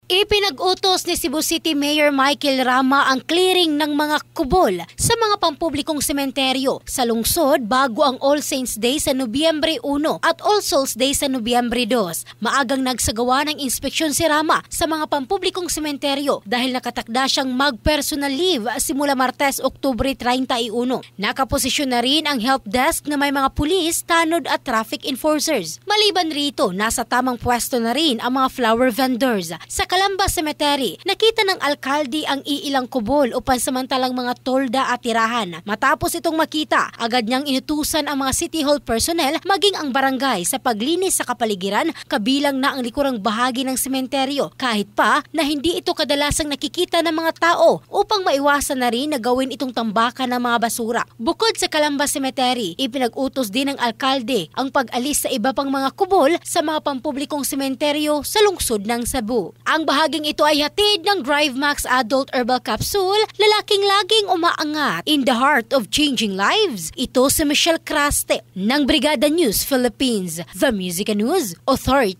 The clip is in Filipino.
Ipinag-utos ni Cebu City Mayor Michael Rama ang clearing ng mga kubol sa mga pampublikong sementeryo sa lungsod bago ang All Saints Day sa Nobyembre 1 at All Souls Day sa Nobyembre 2. Maagang nagsagawa ng inspeksyon si Rama sa mga pampublikong sementeryo dahil nakatakda siyang mag-personal leave simula Martes, Oktubre 31. Nakaposisyon na rin ang help desk na may mga pulis, tanod at traffic enforcers. Maliban rito, nasa tamang pwesto na rin ang mga flower vendors. Sa Calamba Cemetery, nakita ng alkalde ang iilang kubol o pansamantalang mga tolda at tirahan. Matapos itong makita, agad niyang inutusan ang mga City Hall personnel maging ang barangay sa paglinis sa kapaligiran kabilang na ang likurang bahagi ng sementeryo kahit pa na hindi ito kadalasang nakikita ng mga tao upang maiwasan na rin na gawin itong tambakan ng mga basura. Bukod sa Calamba Cemetery, ipinag-utos din ng alkalde ang pag-alis sa iba pang mga kubol sa mga pampublikong sementeryo sa lungsod ng Cebu. Ang bahaging ito ay hatid ng DriveMax Adult Herbal Capsule, lalaking laging umaangat in the heart of changing lives. Ito si Michelle Craste ng Brigada News Philippines, The Music and News Authority.